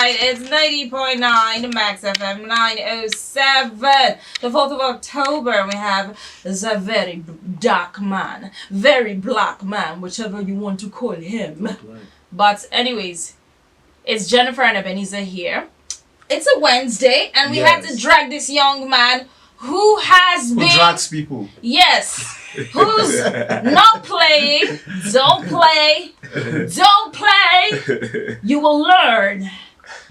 right. It's 90.9 Max FM 907. The 4th of October, we have the very dark man, very black man, whichever you want to call him. But anyways, it's Jennifer and Ebenezer here. It's a Wednesday, and we had to drag this young man who drags people. Yes. Who's not playing. Don't play. You will learn.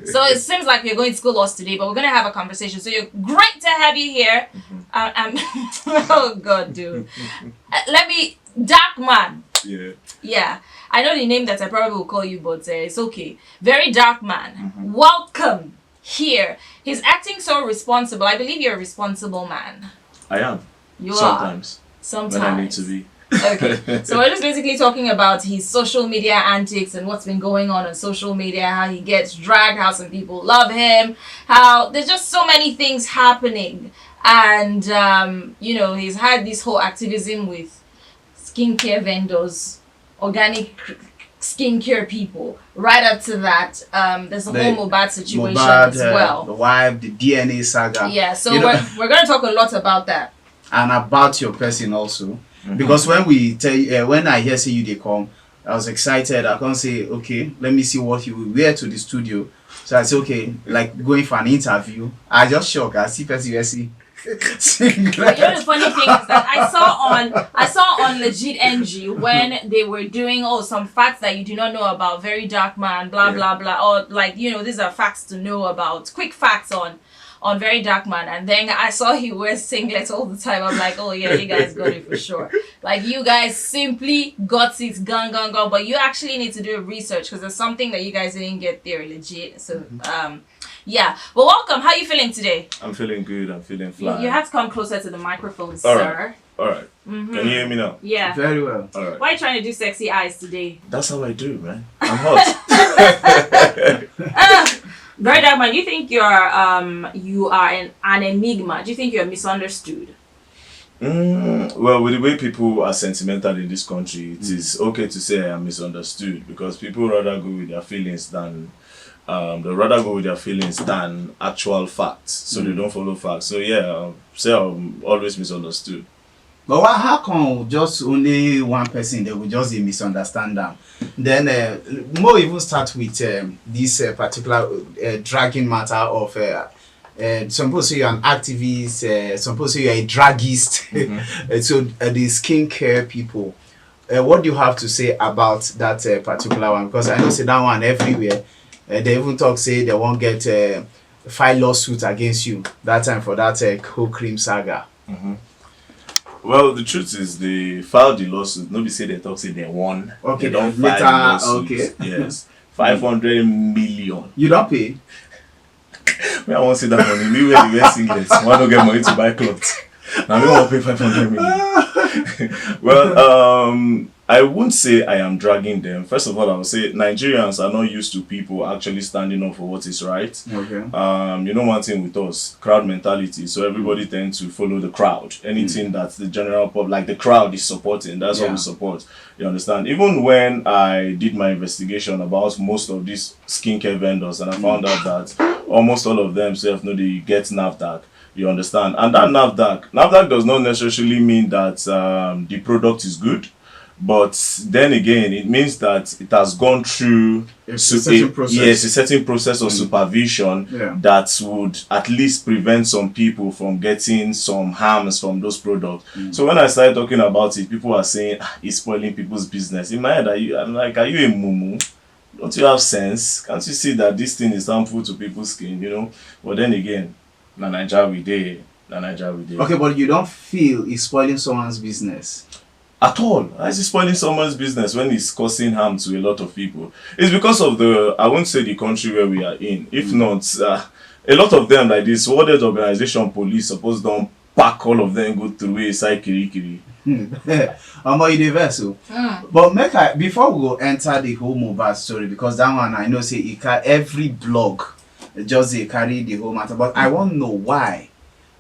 So it seems like we're going to school us today, but we're going to have a conversation. So you're great to have you here. Oh, God, dude. Dark man. Yeah. I know the name that I probably will call you, but it's okay. Very dark man. Welcome here. He's acting so responsible. I believe you're a responsible man. I am. You Sometimes. are. Sometimes. When I need to be. Okay. So we're just basically talking about his social media antics and what's been going on social media, how he gets dragged, how some people love him, how there's just so many things happening. And, he's had this whole activism with skincare vendors, organic skincare people. Right up to that, there's the whole Mobad situation as well. The wife, the DNA saga. Yeah, so we're going to talk a lot about that. And about your person also. Because when when I hear say you they come, I was excited. I can't say, okay, let me see what you wear to the studio. So I said, okay, like going for an interview. I just shocked. I see person you see. The funny thing is that I saw on Legit NG when they were doing some facts that you do not know about Very Dark Man, blah blah blah, or these are facts to know about, quick facts on Very Dark Man, and then I saw he wears singlets all the time. I'm like, oh yeah, you guys got it for sure. Like, you guys simply got it, gone, but you actually need to do a research because there's something that you guys didn't get there legit. So yeah, well, welcome. How are you feeling today? I'm feeling good. I'm feeling fly. You have to come closer to the microphone, sir. All right. Can you hear me now? Yeah. Very well. All right. Why are you trying to do sexy eyes today? That's how I do, man. I'm hot. Very Dark Man, you think you are an enigma? Do you think you're misunderstood? Well, with the way people are sentimental in this country, it is okay to say I am misunderstood because people rather go with their feelings than actual facts. So they don't follow facts. So yeah, say I'm always misunderstood. But how come just only one person they will just misunderstand them? Then more even start with this particular dragging matter of some people say you're an activist, some people say you're a draggist. So the skincare people, what do you have to say about that particular one? Because I know say that one everywhere. They even talk say they won't get file lawsuit against you that time for that whole cream saga. Well, the truth is they filed the lawsuit. Nobody say they talk say they won. Okay, they don't file the lawsuit. Okay. Yes. 500 million. You don't pay? I won't see that money. Me wear the wear singlets. Why don't get money to buy clothes? Now we won't pay 500 million. Well, I wouldn't say I am dragging them. First of all, I would say Nigerians are not used to people actually standing up for what is right. Okay. One thing with us, crowd mentality. So everybody tends to follow the crowd. Anything that the general public, like the crowd is supporting, that's what we support. You understand? Even when I did my investigation about most of these skincare vendors, and I found out that almost all of them they get NAFDAC. You understand? And that NAFDAC does not necessarily mean that the product is good. But then again, it means that it has gone through a certain process of supervision that would at least prevent some people from getting some harms from those products. So when I started talking about it, people are saying it's spoiling people's business. In my head, I'm like, are you a mumu? Don't you have sense? Can't you see that this thing is harmful to people's skin? But then again, na Nigeria we dey. Okay, but you don't feel it's spoiling someone's business? At all. How is it spoiling someone's business when it's causing harm to a lot of people? It's because of I won't say the country where we are in. If not, a lot of them like this World Health Organization police suppose don't pack all of them go through a kiri. But before we go enter the whole Mobad story, because that one I know say every blog just they carry the whole matter. But I want to know why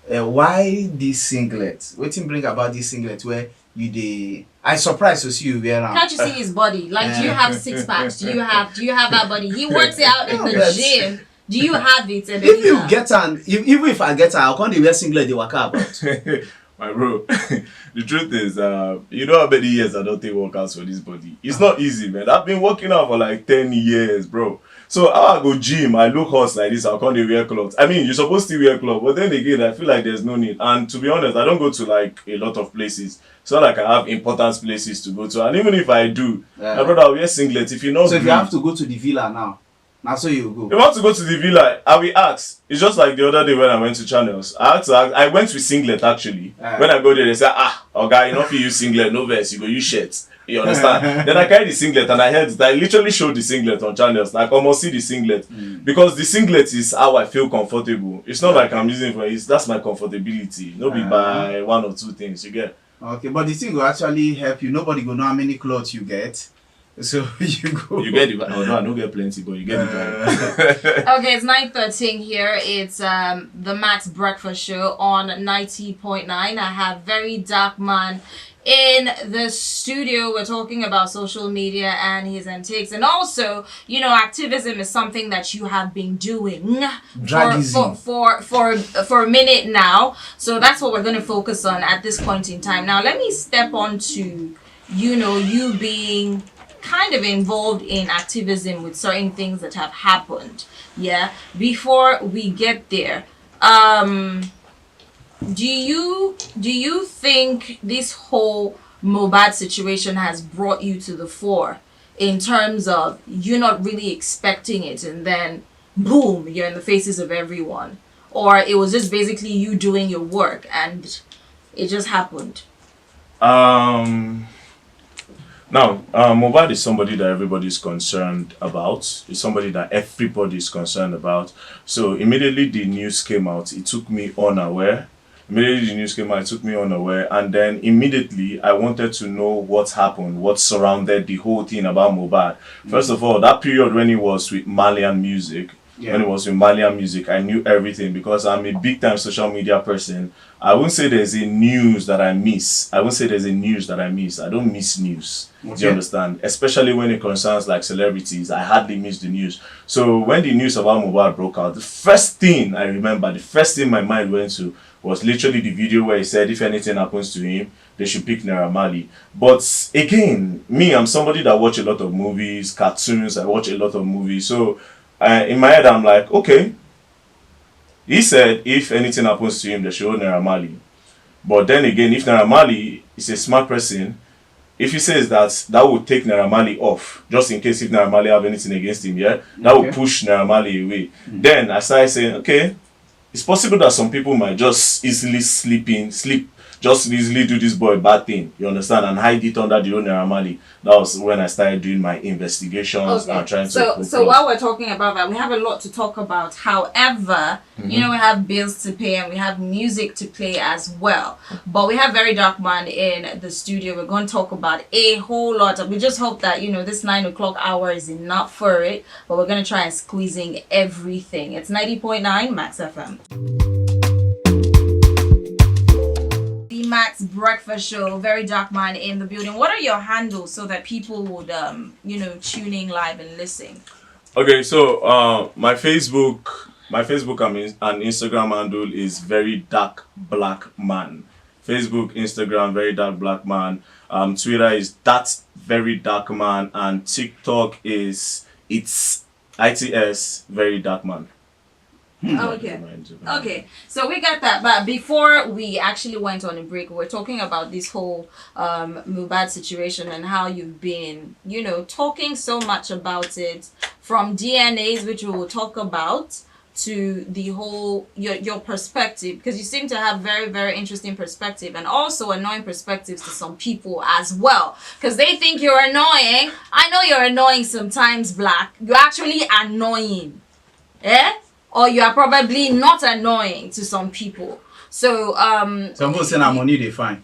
this singlet. What bring about this singlet where I surprised to see you wear am. Can't you see his body? Like, do you have six packs? Do you have that body? He works out in the gym. Do you have it? If you get an, even if I get an, I'll come to wear singlet they waka about. My bro, the truth is, you know how many years I don't take workouts for this body. It's not easy, man. I've been working out for like 10 years, bro. So how I go gym, I look hot like this, I'll come to wear clothes. I mean, you're supposed to wear clothes, but then again, I feel like there's no need. And to be honest, I don't go to like a lot of places. It's not like I have important places to go to. And even if I do, my brother, I'll wear singlet. If you know. So if you have to go to the villa now so you go. If you want to go to the villa, I will ask. It's just like the other day when I went to Channels. I went with singlet actually. When I go there, they say, okay, you know if you use singlet, no vest, you go use shirts. You understand? Then I carry the singlet and I literally showed the singlet on Channels. Like almost see the singlet. Because the singlet is how I feel comfortable. It's not like I'm using for it. That's my comfortability. No be by one or two things. You get? Okay, but the thing will actually help you. Nobody will know how many clothes you get. So you go. You get it. Oh no, I don't get plenty, but you get it. Okay, it's 9:13 here. It's the Max Breakfast Show on 90.9. I have VeryDarkMan in the studio. We're talking about social media and his antics, and also, you know, activism is something that you have been doing for a minute now. So that's what we're going to focus on at this point in time. Now, let me step on to, you know, you being kind of involved in activism with certain things that have happened. Yeah. Before we get there, do you think this whole Mobad situation has brought you to the fore in terms of you not really expecting it and then boom, you're in the faces of everyone? Or it was just basically you doing your work and it just happened? Now, Mobad is somebody that everybody is concerned about. It's somebody that everybody is concerned about. So immediately the news came out, it took me unaware. And then immediately I wanted to know what happened, what surrounded the whole thing about Mobad. First of all, that period when he was with Malian Music, I knew everything because I'm a big time social media person. I wouldn't say there's a news that I miss. I don't miss news. Okay. Do you understand? Especially when it concerns like celebrities, I hardly miss the news. So when the news about Mobad broke out, the first thing my mind went to was literally the video where he said if anything happens to him, they should pick Naira Marley. But again, I'm somebody that watch a lot of movies, cartoons, I watch a lot of movies. So in my head, I'm like, okay. He said if anything happens to him, they should hold Naira Marley. But then again, if Naira Marley is a smart person, if he says that would take Naira Marley off, just in case if Naira Marley have anything against him, that would push Naira Marley away. Then I started saying, okay, it's possible that some people might just easily easily do this boy bad thing, you understand, and hide it under the own Naira Marley. That was when I started doing my investigations and trying to. So while we're talking about that, we have a lot to talk about. However, you know, we have bills to pay and we have music to play as well. But we have VeryDarkMan in the studio. We're going to talk about a whole lot. We just hope that, you know, this 9 o'clock hour is enough for it. But we're going to try and squeeze in everything. It's 90.9 Max FM. Max Breakfast Show, VeryDarkMan in the building. What are your handles so that people would you know, tune in live and listen? Okay, so my Facebook and Instagram handle is VeryDarkBlackMan. Facebook, Instagram, VeryDarkBlackMan. Twitter is @VeryDarkMan, and TikTok is its VeryDarkMan. Okay, so we got that, but before we actually went on a break, we were talking about this whole Mobad situation and how you've been, you know, talking so much about it, from DNAs, which we will talk about, to the whole your perspective, because you seem to have very, very interesting perspective and also annoying perspectives to some people as well, because they think you're annoying. I know you're annoying sometimes, Black. You're actually annoying, or you are probably not annoying to some people. So some people say money they fine.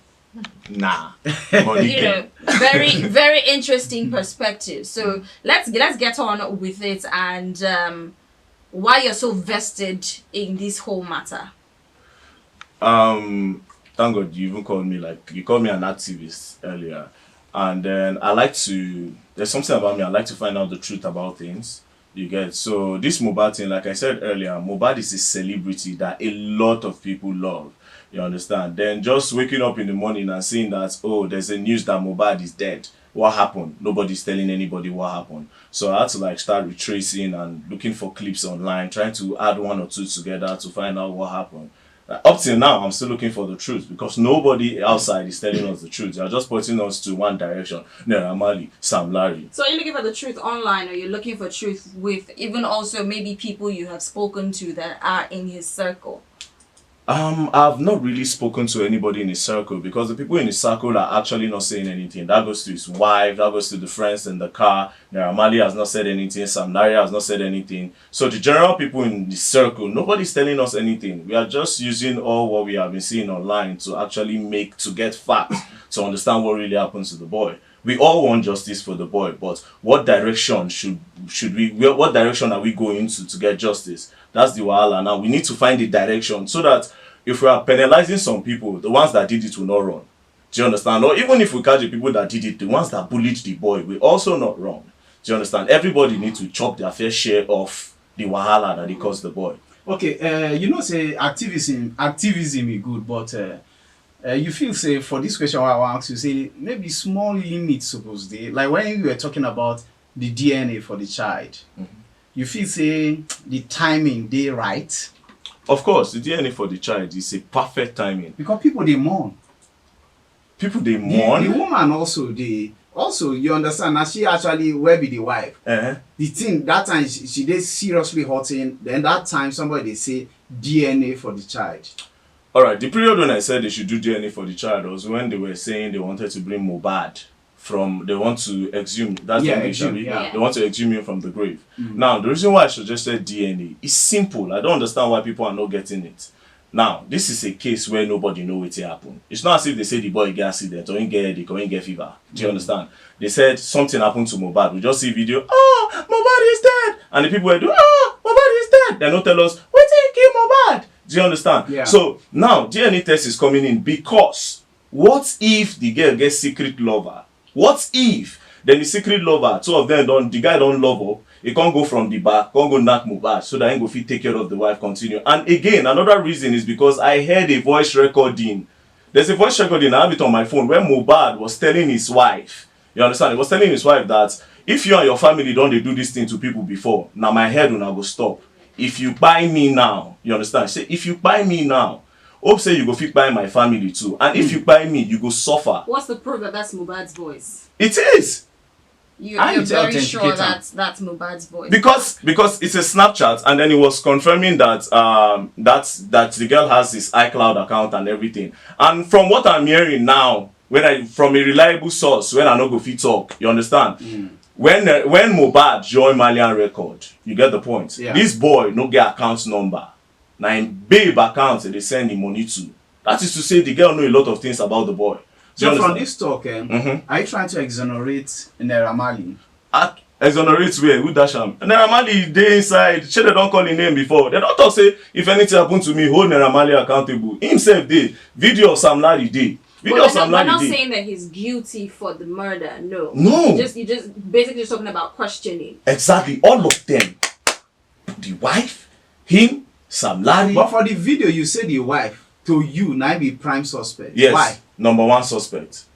Nah. You know, very, very interesting perspective. So let's get on with it, and why you're so vested in this whole matter. I thank God you even called me, like, you called me an activist earlier. And then there's something about me, I like to find out the truth about things. You get? So this Mobad thing, like I said earlier, Mobad is a celebrity that a lot of people love. You understand? Then just waking up in the morning and seeing that, oh, there's a news that Mobad is dead. What happened? Nobody's telling anybody what happened. So I had to like start retracing and looking for clips online, trying to add one or two together to find out what happened. Up till now, I'm still looking for the truth because nobody outside is telling us the truth. They're just pointing us to one direction. Naira Marley, Sam Larry. So are you looking for the truth online, or you're looking for truth with even also maybe people you have spoken to that are in his circle? I've not really spoken to anybody in his circle because the people in his circle are actually not saying anything. That goes to his wife, that goes to the friends in the car. Naira Marley has not said anything, Sam Larry has not said anything. So the general people in the circle, nobody's telling us anything. We are just using all what we have been seeing online to actually to get facts, to understand what really happened to the boy. We all want justice for the boy, but what direction what direction are we going to get justice? That's the wahala. Now we need to find a direction so that if we are penalizing some people, the ones that did it will not run. Do you understand? Or even if we catch the people that did it, the ones that bullied the boy will also not run. Do you understand? Everybody needs to chop their fair share of the wahala that they caused the boy. Okay, you know, say activism is good, but you feel say for this question I want to ask you, say maybe small limits supposed to, like when you were talking about the DNA for the child, you feel say the timing they right? Of course, the DNA for the child is a perfect timing. Because people they mourn. People they mourn. The woman also you understand that she actually will be the wife. The thing that time she did seriously hurting. Then that time somebody they say DNA for the child. All right, the period when I said they should do DNA for the child was when they were saying they wanted to bring Mobad they want to exhume. That's the English, They want to exhume him from the grave. Now, the reason why I suggested DNA is simple. I don't understand why people are not getting it. Now, this is a case where nobody knows what happened. It's not as if they say the boy get accident or he get headache or he get fever. Do you understand? They said something happened to Mobad. We just see video, oh, Mobad is dead. And the people were doing, oh, Mobad is dead. They don't tell us, what did he kill Mobad? Do you understand? Yeah. So, now, DNA test is coming in because what if the girl gets secret lover? What if then the secret lover, two of them the guy don't love up, he can't go from the back, can't go knock Mobad so that he go fit take care of the wife, continue. And again, another reason is because I heard a voice recording. There's a voice recording, I have it on my phone, where Mobad was telling his wife, you understand? He was telling his wife that if you and your family don't do this thing to people before, now my head will not go stop. If you buy me now, you understand? Say, if you buy me now, hope say you go fit buy my family too. And if you buy me, you go suffer. What's the proof that that's Mobad's voice? It is. You're very sure that's Mobad's voice. Because it's a Snapchat, and then it was confirming that that the girl has his iCloud account and everything. And from what I'm hearing now, from a reliable source, when I no go fit talk, you understand? When Mobad join Malian record, you get the point. Yeah. This boy no get account number. Now in babe account they send him money to. That is to say the girl know a lot of things about the boy. So from this talk, are you trying to exonerate Naira Marley? Exonerate where? Who dash him? Naira Marley dey inside. Shey they don't call him name before. They don't talk say if anything happen to me, hold Naira Marley accountable. Himself dey. Video of Sam Larry dey. We're not saying that he's guilty for the murder. No. No. You just basically just talking about questioning. Exactly. All of them. The wife, him, Sam Larry. But for the video, you said the wife to you now be prime suspect. Yes. Why? Number one suspect.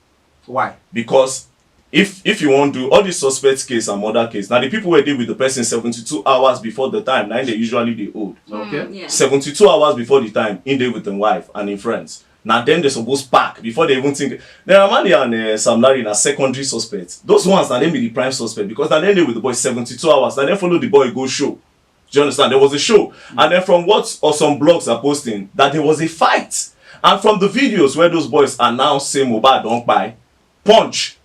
Why? Because if you want to do all these suspect case and murder case, now the people were deal with the person 72 hours before the time, now they usually hold. Okay. Yeah. 72 hours before the time, in there with the wife and in friends. Now them they supposed pack before they even think. Naira Marley and Sam Larry are secondary suspects. Those ones now they be the prime suspect because now they with the boy 72 hours. Now they follow the boy go show. Do you understand? There was a show. And then from what or some blogs are posting, that there was a fight. And from the videos where those boys are now saying Mobad don't buy, punch.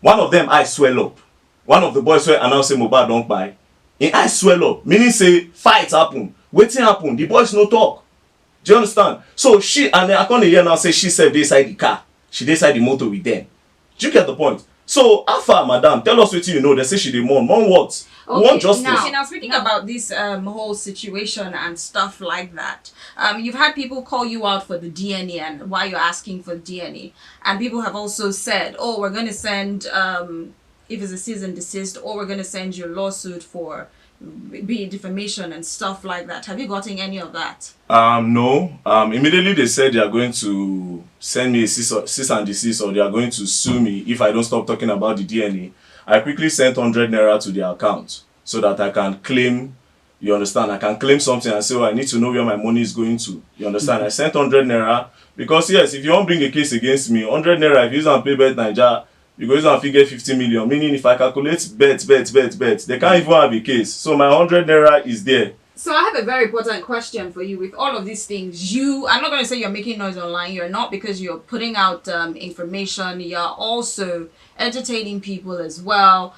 One of them eyes swell up. One of the boys were announcing Mobad don't buy. In eyes swell up. Meaning say fight happen. Waiting happen. The boys no talk. Do you understand? So she, and then I can't hear now say she said they inside the car. She inside the motor with them. Do you get the point? So, how far, madam? Tell us what you know. They say she dey mourn. Mourn what? We want justice. Now speaking about this whole situation and stuff like that, you've had people call you out for the DNA and why you're asking for DNA, and people have also said, "Oh, we're going to send if it's a cease and desist, or we're going to send you a lawsuit for be it defamation and stuff like that." Have you gotten any of that? No. Immediately they said they are going to send me a cease and desist, or they are going to sue me if I don't stop talking about the DNA. I quickly sent 100 naira to their account so that I can claim, you understand, I can claim something and say, oh, I need to know where my money is going to. You understand? I sent 100 naira because, yes, if you want to bring a case against me, 100 naira, if you use and pay Bet Naija, you go use and figure 50 million. Meaning, if I calculate bet, they can't even have a case. So my 100 naira is there. So I have a very important question for you. With all of these things, I'm not going to say you're making noise online. You're not, because you're putting out information. You're also entertaining people as well.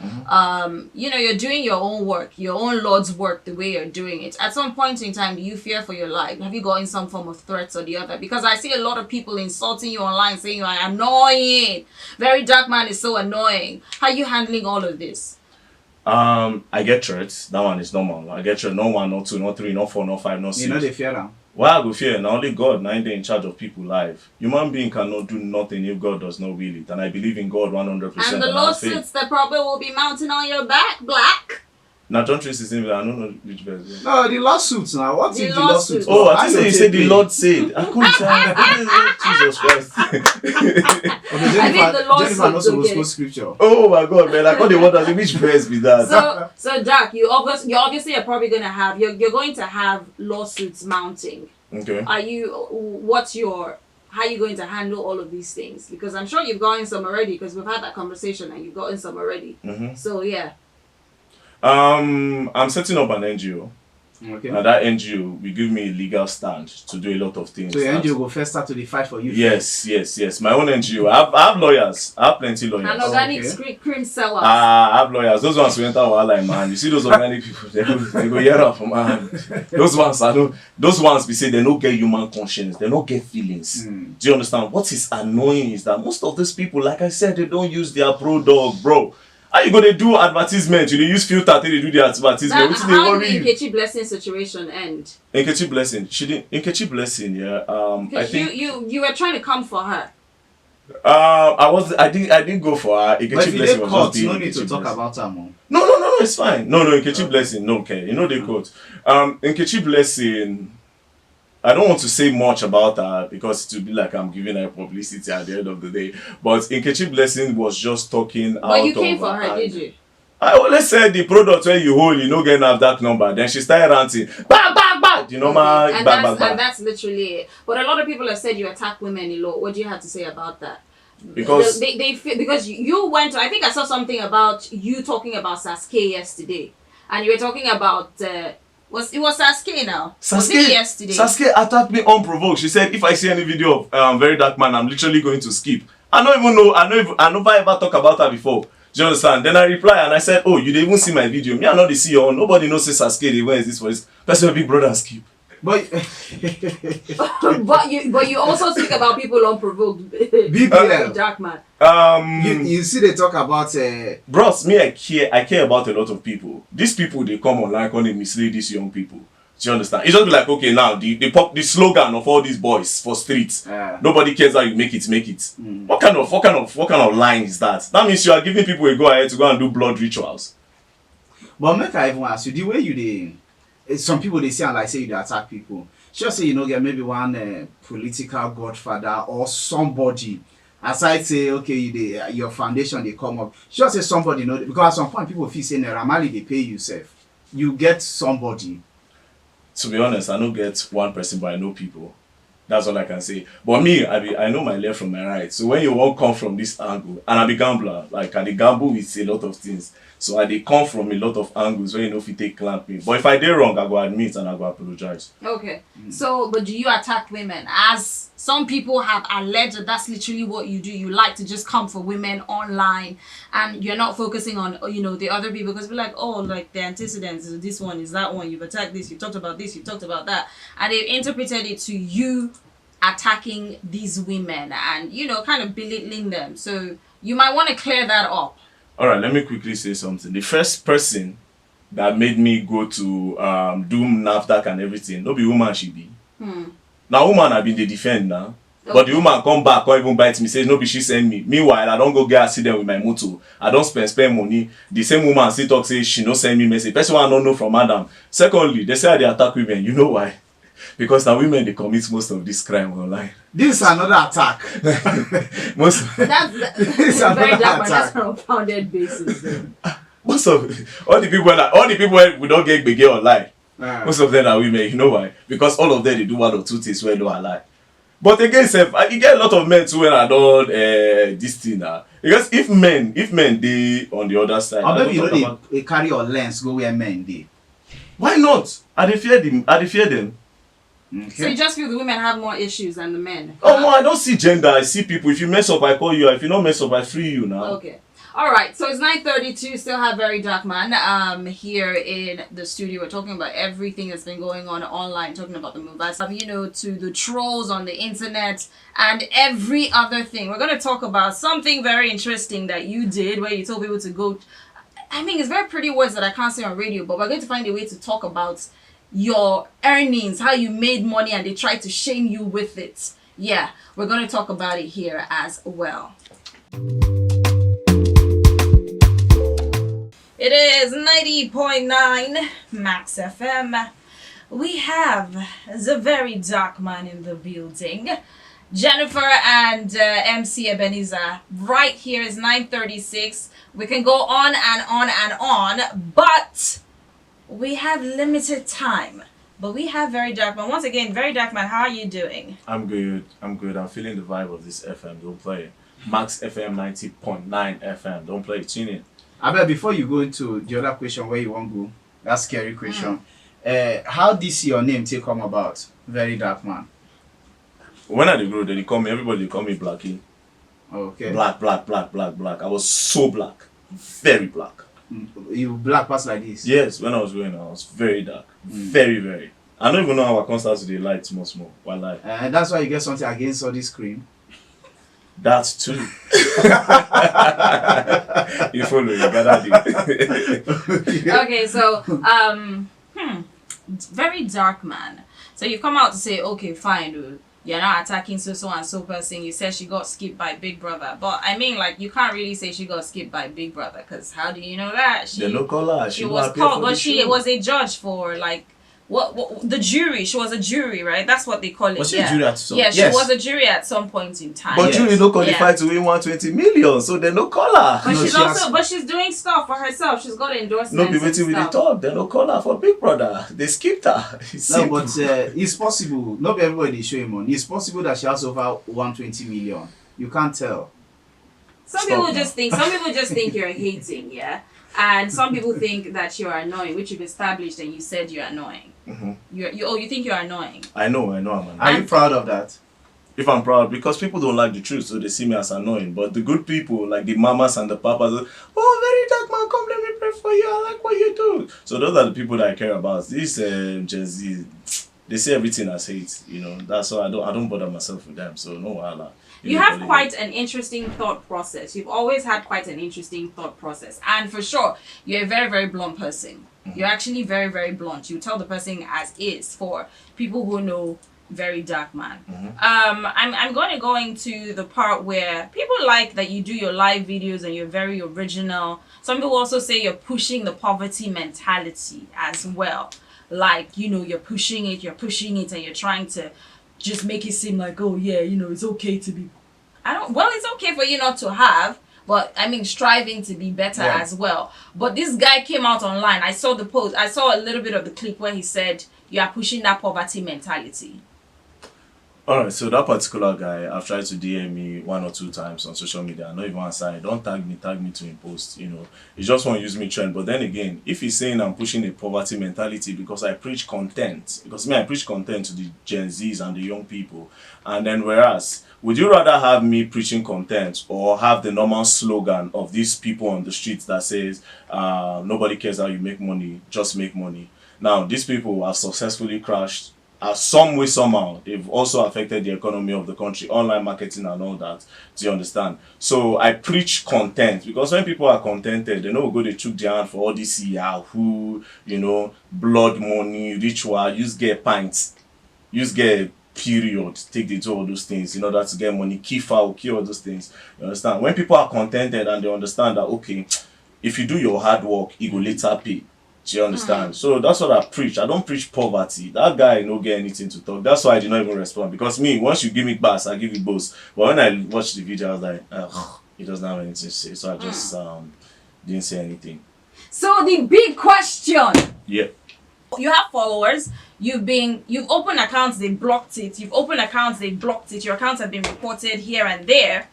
You're doing your own work, your own Lord's work, the way you're doing it. At some point in time, do you fear for your life? Have you gotten some form of threats or the other? Because I see a lot of people insulting you online, saying you are annoying. VeryDarkMan is so annoying. How are you handling all of this? I get threats. That one is normal. I get threats. Not 1, not 2, not 3, not 4, not 5, not 6. You know they fear them. Why I go fear? Now only God, now they in charge of people life. Human being cannot do nothing if God does not will it. And I believe in God 100%. And the lawsuits that probably will be mounting on your back, Black. Now John 3:16, I don't know which verse. No, the lawsuits now. What is the lawsuits? Oh, I think you said the Lord said. I couldn't say Jesus Christ. I think the lawsuits. Jennifer also was quote scripture. Oh my God, man! I got the word. Which verse be that? So Jack, you obviously are probably gonna have you're going to have lawsuits mounting. Okay. How are you going to handle all of these things? Because I'm sure you've gotten some already, because we've had that conversation and you've gotten some already. So yeah. I'm setting up an NGO. Okay. And that NGO will give me a legal stand to do a lot of things. So your NGO will first start to the fight for you? Yes. My own NGO. I have lawyers. I have plenty lawyers. An organic cream seller. I have lawyers. Those ones who enter Wahala, man. You see those organic people, they go hear up from man. Those ones we say they don't get human conscience, they don't get feelings. Do you understand? What is annoying is that most of these people, like I said, they don't use their product, bro. How you gonna do advertisement? You dey use filter till they do the advertisement. How did the Nkechi Blessing situation end? Nkechi Blessing, yeah. I think you were trying to come for her. I didn't go for her. Nkechi Blessing was just no need to talk about her more. No, it's fine. No, Nkechi Blessing, no, okay. You know they quote. Nkechi Blessing, I don't want to say much about her because it will be like I'm giving her publicity at the end of the day. But Nkechi Blessing was just talking out of her. But you came for her, did you? I always said the product where you hold, you know, get that number. Then she started ranting, bang. You know, and that's literally it. But a lot of people have said you attack women a lot. What do you have to say about that? Because because you went. I think I saw something about you talking about Sasuke yesterday, and you were talking about. It was Sasuke now? Sasuke yesterday. Sasuke attacked me unprovoked. She said, if I see any video of VeryDarkMan, I'm literally going to skip. I don't even know. I never ever talk about her before. Do you understand? Then I reply and I said, oh, you didn't even see my video. Me, I know the see your own. Nobody knows say Sasuke. They went this for this. That's your big brother skip. But but you also speak about people unprovoked. BBL. Darkman. You see they talk about bros, me I care about a lot of people. These people they come online and they mislead these young people. Do you understand? It's just be like, okay, now the slogan of all these boys for streets. Nobody cares how you make it. What kind of line is that? That means you are giving people a go ahead to go and do blood rituals. But make I even ask you, the way you some people they say and like say you attack people. Just say get maybe one political godfather or somebody. Aside say okay, your foundation they come up. Just say somebody because at some point people feel saying Ramali they pay you safe. You get somebody. To be honest, I don't get one person, but I know people. That's all I can say. But me, I know my left from my right. So when you won't come from this angle, and I be gambler, like I gamble with a lot of things. So I they come from a lot of angles where if you take clamp me. But if I did wrong, I go admit and I go apologize. Okay. So, but do you attack women? As some people have alleged that that's literally what you do. You like to just come for women online, and you're not focusing on the other people because we're like, oh, like the antecedents. This one is that one. You've attacked this. You talked about this. You talked about that, and they've interpreted it to you attacking these women and, you know, kind of belittling them. So you might want to clear that up. All right, let me quickly say something. The first person that made me go to do NAFDAC and everything, no be woman she be. Now woman I been the defend now. Okay. But the woman come back or even bite me, say no be she send me. Meanwhile, I don't go get accident with my motor. I don't spend money. The same woman still talk say she no send me message. Person I don't know from Adam. Secondly, they say they attack women. You know why? Because the women they commit most of this crime online. This is another attack. That's very dark, that's on a founded basis. Most of all the people we don't get big online. Most of them are women. You know why? Because all of them they do one or two things where they don't lie. But again, you get a lot of men too when I don't this thing now. Because if men they on the other side, or maybe you know they carry your lens go where men they. Why not? I fear them. Okay. So you just feel the women have more issues than the men? Oh no, I don't see gender. I see people. If you mess up, I call you. If you don't mess up, I free you now. Okay. All right. So it's 9:32. Still have VeryDarkMan here in the studio. We're talking about everything that's been going on online. Talking about the Mobad, you know, to the trolls on the internet and every other thing. We're going to talk about something very interesting that you did, where you told people to go. I mean, it's very pretty words that I can't say on radio, but we're going to find a way to talk about your earnings, how you made money, and they tried to shame you with it. Yeah, we're going to talk about it here as well. It is 90.9 Max FM. We have the VeryDarkMan in the building. Jennifer and MC Ebenezer. Right here is 9:36. We can go on and on and on, but we have limited time. But we have VeryDarkMan. Once again, VeryDarkMan, how are you doing? I'm good. I'm feeling the vibe of this FM. Don't play it. Max FM 90.9 FM. Don't play it. Tune in. I bet before you go into the other question where you want to go, that scary question. How this your name take come about? VeryDarkMan. When I grow, they call me, everybody call me Blackie. Okay. Black. I was so black. Very black. You black pass like this? Yes, when I was growing up, I was very dark. Very. I don't even know how I can start to the light small. Why lie? And that's why you get something against all this cream. That's too. You follow, you gotta do. Okay, so VeryDarkMan. So you come out to say, okay, fine, dude. You're not attacking so and so person. You said she got skipped by Big Brother, but I mean, like, you can't really say she got skipped by Big Brother, because how do you know that? They no call her. She was called, but she was a judge for like what the jury. She was a jury, right? That's what they call it. Was she a jury at some? Yeah, she was a jury at some point in time. But jury no qualify to win 120 million, so they no call her. But but she's doing stuff for herself. She's got endorsements. No be waiting with the talk. They no call her for Big Brother. They skipped her. No, but it's possible. Not everybody show him money. It's possible that she has over 120 million. You can't tell. Some people just think you're hating, yeah. And some people think that you're annoying, which you've established, and you said you're annoying. You think you're annoying. I know I'm annoying. Are you proud of that? If I'm proud, because people don't like the truth, so they see me as annoying. But the good people, like the mamas and the papas, VeryDarkMan, come let me pray for you. I like what you do. So those are the people that I care about. These Gen Z, they say everything as hate. You know, that's why I don't bother myself with them. So no wala. You have quite an interesting thought process. You've always had quite an interesting thought process. And for sure, you're a very, very blunt person. You're actually very, very blunt. You tell the person as is, for people who know VeryDarkMan. I'm going to go into the part where people like that you do your live videos and you're very original. Some people also say you're pushing the poverty mentality as well. Like, you know, you're pushing it and you're trying to just make it seem like, oh yeah, you know, it's okay to be, it's okay for you not to have, but I mean, striving to be better as well. But this guy came out online. I saw the post. I saw a little bit of the clip where he said, you are pushing that poverty mentality. Alright, so that particular guy, I've tried to DM me 1 or 2 times on social media. I not even answer. Don't tag me to him post, you know. He just want to use me trend. But then again, if he's saying I'm pushing a poverty mentality because I preach content, I preach content to the Gen Zs and the young people. And then whereas, would you rather have me preaching content or have the normal slogan of these people on the streets that says, nobody cares how you make money, just make money? Now, these people have successfully crashed some way, somehow, they've also affected the economy of the country, online marketing and all that. Do you understand? So I preach content, because when people are contented, they know go they chook their hand for all this Yahoo, blood money, ritual, use get pints, use get period, take the two all those things in order to get money, key all those things. You understand? When people are contented and they understand that, okay, if you do your hard work, it will later pay. Do you understand? So that's what I preach. I don't preach poverty. That guy no get anything to talk. That's why I did not even respond. Because me, once you give me bass, I give you both. But when I watched the video, I was like, he doesn't have anything to say. So I just didn't say anything. So the big question. Yeah. You have followers. You've opened accounts, they blocked it. You've opened accounts, they blocked it. Your accounts have been reported here and there.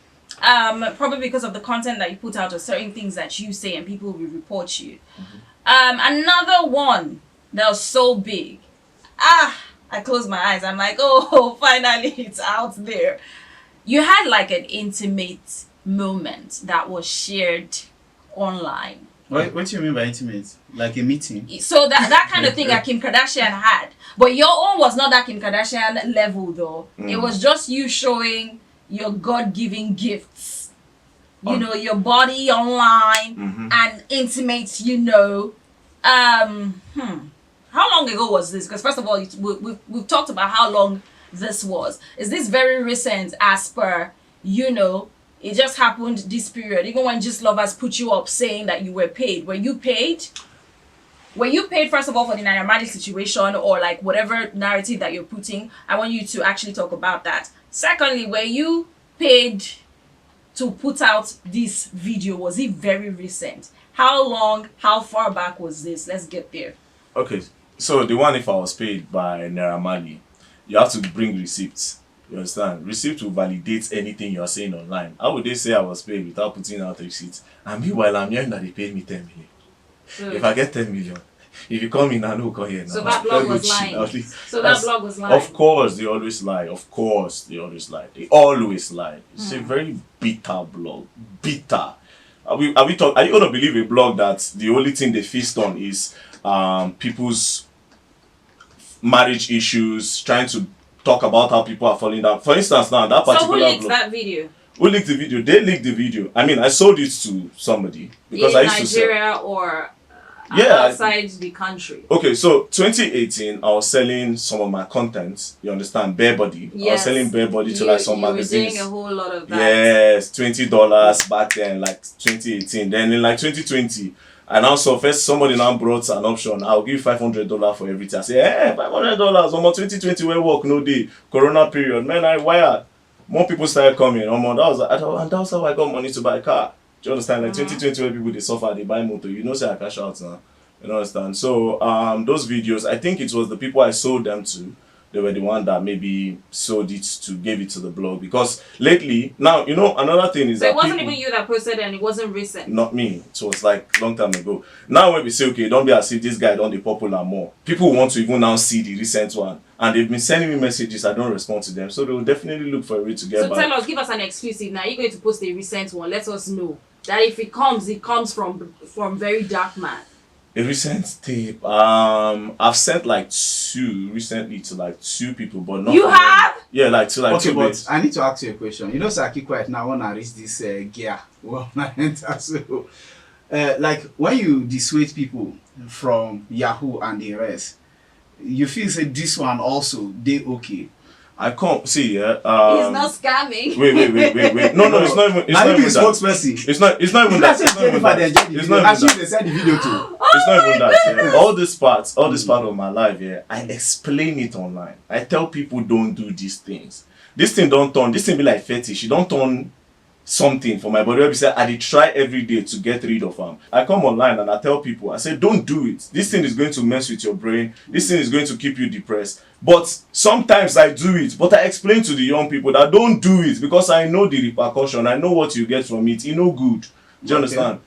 Probably because of the content that you put out or certain things that you say, and people will report you. Another one that was so big. I closed my eyes. I'm like, oh, finally it's out there. You had like an intimate moment that was shared online. What do you mean by intimate? Like a meeting? So that kind of thing that Kim Kardashian had. But your own was not that Kim Kardashian level though. It was just you showing your God-given gifts. Your body online and intimate, How long ago was this? Because first of all, we've talked about how long this was. Is this very recent as per, it just happened this period? Even when Just Lovers put you up saying that you were paid. Were you paid? Were you paid, first of all, for the Naira Marley situation or like whatever narrative that you're putting? I want you to actually talk about that. Secondly, were you paid to put out this video? Was it very recent? How long, how far back was this? Let's get there. Okay, so the one, if I was paid by Naira Marley, you have to bring receipts. You understand? Receipt will validate anything you are saying online. How would they say I was paid without putting out receipts? And meanwhile, I'm hearing that they paid me 10 million. If I get 10 million, if you come in, I know come here now. So that blog was lying. That blog was lying. Of course, they always lie. Of course, they always lie. They always lie. It's a very bitter blog. Bitter. Are you going to believe a blog that the only thing they feast on is people's marriage issues, trying to talk about how people are falling down? For instance, now that particular blog. So who leaked blog, that video? Who leaked the video? They leaked the video. I mean, I sold it to somebody because I used Nigeria to sell. or outside the country. Okay, so 2018, I was selling some of my content. You understand, bare body. Yes. I was selling bare body to like some magazines. You were doing a whole lot of that. Yes, $20 back then, like 2018. Then in like 2020, I now saw first somebody now brought an option. I'll give $500 for everything. I said, $500. Almost 2020 where work no day. Corona period. Man, I wired. More people started coming. And that was how I got money to buy a car. Do you understand? Like 2020 where people they suffer, they buy motor. Say I cash out now. You understand? So those videos, I think it was the people I sold them to. They were the one that maybe sold it to, gave it to the blog. Because lately, now, another thing is so that it wasn't even you that posted and it wasn't recent? Not me. It was like long time ago. Now when we say, okay, don't be as if this guy don't be popular more. People want to even now see the recent one. And they've been sending me messages, I don't respond to them. So they will definitely look for a way to get back. So tell us, give us an exclusive. Now you're going to post a recent one. Let us know that if it comes from VeryDarkMan. A recent tape. I've sent like 2 recently to like 2 people, but not. You have? Yeah, like to like okay, 2 but bits. I need to ask you a question. So I keep quiet now when I reach this gear. Well, I enter. So, like when you dissuade people from Yahoo and the rest, you feel say this one also they okay. I can't see. He's not scamming. Wait. No, it's not even. It's not even that. Spokesperson. It's not even that. It's not even that. It's not even that. They send the video to. It's not even that. Yeah. All this part of my life, yeah, I explain it online. I tell people don't do these things. This thing don't turn. This thing be like fetish. You don't turn something for my body. I say I try every day to get rid of them. I come online and I tell people, I say don't do it. This thing is going to mess with your brain. This thing is going to keep you depressed. But sometimes I do it. But I explain to the young people that don't do it because I know the repercussion. I know what you get from it. You know good. Do you understand?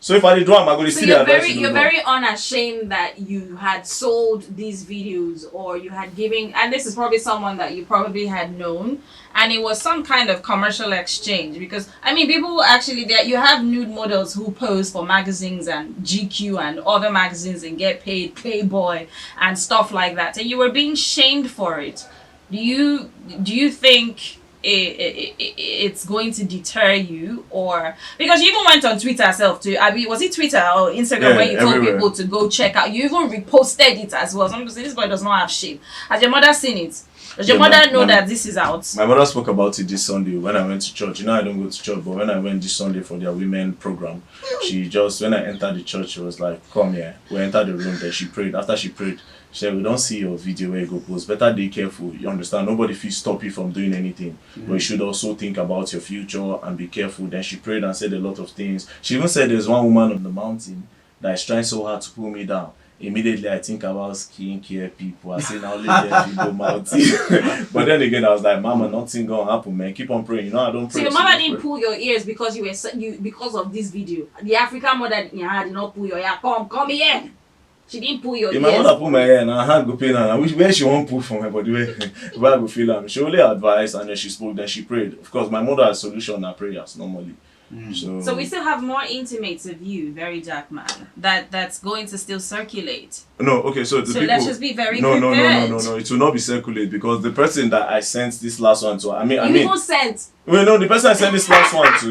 So if I did do am, I go to see the advice. You're very unashamed that you had sold these videos, or you had given, and this is probably someone that you probably had known, and it was some kind of commercial exchange. Because I mean, people actually, there you have nude models who pose for magazines and GQ and other magazines and get paid, Playboy and stuff like that, and you were being shamed for it. Do you think it's going to deter you, or because you even went on Twitter yourself too? I mean, was it Twitter or Instagram where you told people to go check out? You even reposted it as well. Some people say this boy does not have shame. Has your mother seen it? Does your mother know that this is out? My mother spoke about it this Sunday when I went to church. You know, I don't go to church, but when I went this Sunday for their women program, she just, when I entered the church, she was like, "Come here." We entered the room. Then she prayed. After she prayed, she said, "We don't see your video where you go post. Better be careful. You understand? Nobody will stop you from doing anything. But you should also think about your future and be careful." Then she prayed and said a lot of things. She even said there's one woman on the mountain that is trying so hard to pull me down. Immediately I think about skincare people. I say now let people mountain. But then again I was like, "Mama, nothing gonna happen, man. Keep on praying." You know, I don't pray. So your mother didn't pull your ears because because of this video. The African mother in your hand did not pull your ear. Come here. She didn't pull your ears. My mother pull my hair and her hand go pain her. Where she won't pull from her body, where I go feel her. She only advised and then she spoke, then she prayed. Of course, my mother has solution her prayers normally. So we still have more intimates of you, VeryDarkMan, that's going to still circulate. No, okay, so people, let's just be very no, prepared. No, it will not be circulate because the person that I sent this last one to, I mean, even sent. Wait, no, the person I sent this last one to,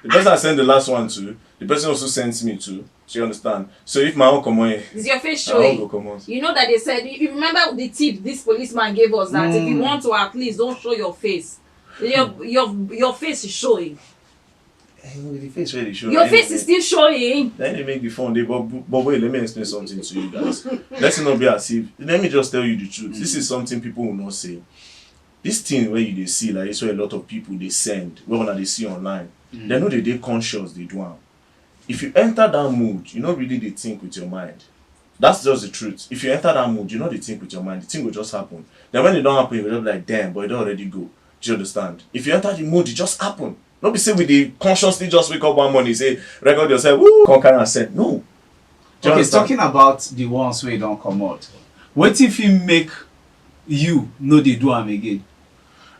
the person I sent the last one to, the person also sent me to. Do you understand? So if my own come on, is your face showing? You know that they said, you remember the tip this policeman gave us that if you want to, at least don't show your face. Your face is showing. The face really showing. Your face is still showing. Then they make the phone. But wait, let me explain something to you guys. Let's not be as if. Let me just tell you the truth. This is something people will not say. This thing where you they see, like it's where a lot of people they send, when they see online, they know they conscious they do. If you enter that mood, you know really they think with your mind. That's just the truth. If you enter that mood, you know they think with your mind. The thing will just happen. Then when it don't happen, you'll be like, damn, but it don't already go. Do you understand? If you enter the mood, it just happen. Don't be say with the consciously just wake up one morning, say, record yourself, woo, conquer and said, no. Okay, talking about the ones where you don't come out. What if you make you know they do them again?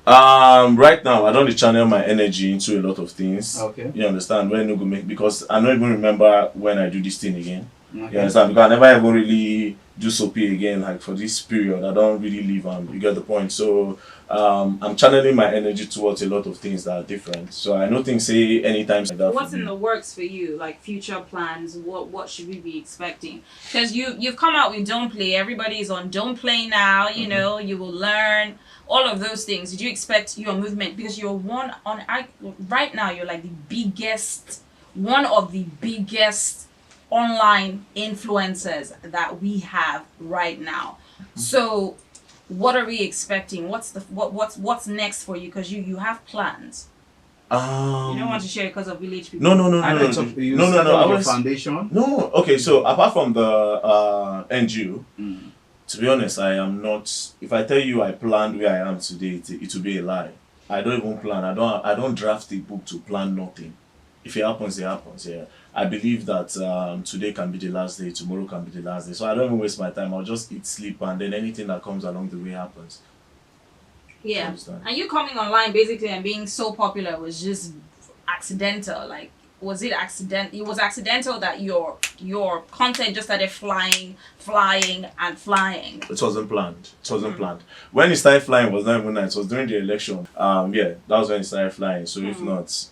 Right now I don't channel my energy into a lot of things. Okay. You understand? When you go make, because I don't even remember when I do this thing again. Okay. You understand? Because I never ever really do soapy again, like for this period. I don't really leave you get the point. So I'm channeling my energy towards a lot of things that are different. So I don't think say anytime like that. What's in the works for you? Like future plans? What should we be expecting? Because you've come out with Don't Play. Everybody's on Don't Play now. You know, you will learn all of those things. Did you expect your movement? Because you're right now you're like one of the biggest online influencers that we have right now. So what are we expecting? What's next for you? Because you have plans. You don't want to share because of village people. No. I was foundation. No. Okay. So apart from the NGO, to be honest, I am not. If I tell you I planned where I am today, it will be a lie. I don't even plan. I don't draft a book to plan nothing. If it happens, it happens. Yeah. I believe that today can be the last day, tomorrow can be the last day. So I don't even waste my time. I'll just eat, sleep, and then anything that comes along the way happens. Yeah. And you coming online basically and being so popular was just accidental. Like, was it accident? It was accidental that your content just started flying. It wasn't planned. Planned. When it started flying, it was not even nice. It was during the election. Yeah, that was when it started flying. So if not.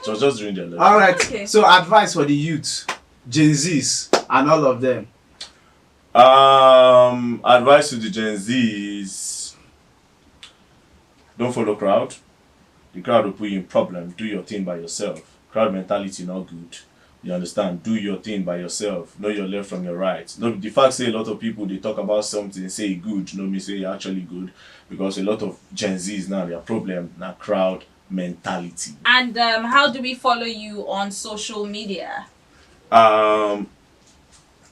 So just during the election. All right. Okay. So advice for the youth, Gen Zs, and all of them. Advice to the Gen Zs: don't follow crowd. The crowd will put you in problem. Do your thing by yourself. Crowd mentality not good. You understand? Do your thing by yourself. Know your left from your right. No, the fact say a lot of people they talk about something say good. No, me say actually good because a lot of Gen Zs now their problem now crowd mentality. And how do we follow you on social media? You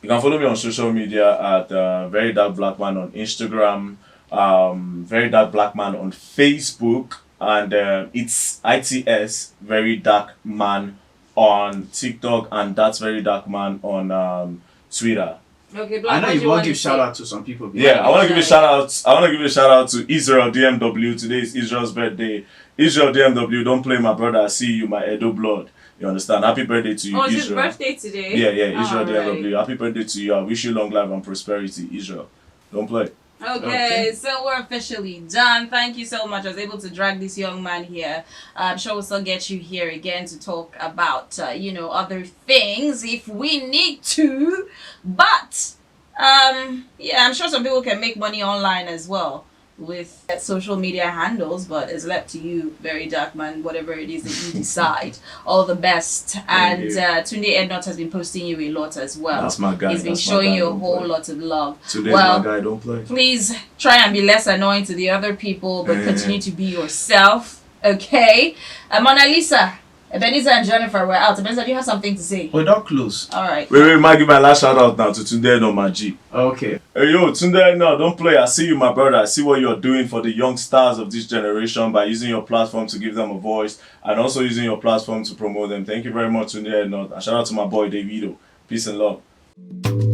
can follow me on social media at VeryDarkBlackMan on Instagram, VeryDarkBlackMan on Facebook, and it's ITS VeryDarkMan on TikTok and That's Very Dark Man on Twitter. Okay, I Black, know what do you want to to give say? shout out to some people. Yeah, I want to give a shout out. I want to give a shout out to Israel DMW. Today is Israel's birthday. Israel DMW, don't play my brother. I see you, my Edo blood. You understand? Happy birthday to you, Oh, it's his Israel. birthday today? Yeah, Israel Alright. DMW. Happy birthday to you. I wish you long life and prosperity, Israel. Don't play. Okay, so we're officially done. Thank you so much. I was able to drag this young man here. I'm sure we'll still get you here again to talk about, other things if we need to. But, yeah, I'm sure some people can make money online as well with social media handles, but it's left to you, Very Dark Man, whatever it is that you decide. All the best. And Tunde Ednot has been posting you a lot as well. That's my guy. He's been That's my showing guy. you a Don't whole play. lot of love. Today's Well, my guy. Don't play. please try and be less annoying to the other people, but continue to be yourself. Okay? Mona Lisa, Ebenezer and Jennifer were out. Ebenezer, do you have something to say? We're not close. All right. Wait, might give my last shout out now to Tunde no my G. Okay. Hey yo, Tunde, no, don't play. I see you, my brother. I see what you're doing for the young stars of this generation by using your platform to give them a voice and also using your platform to promote them. Thank you very much, Tunde. And shout out to my boy Davido. Peace and love.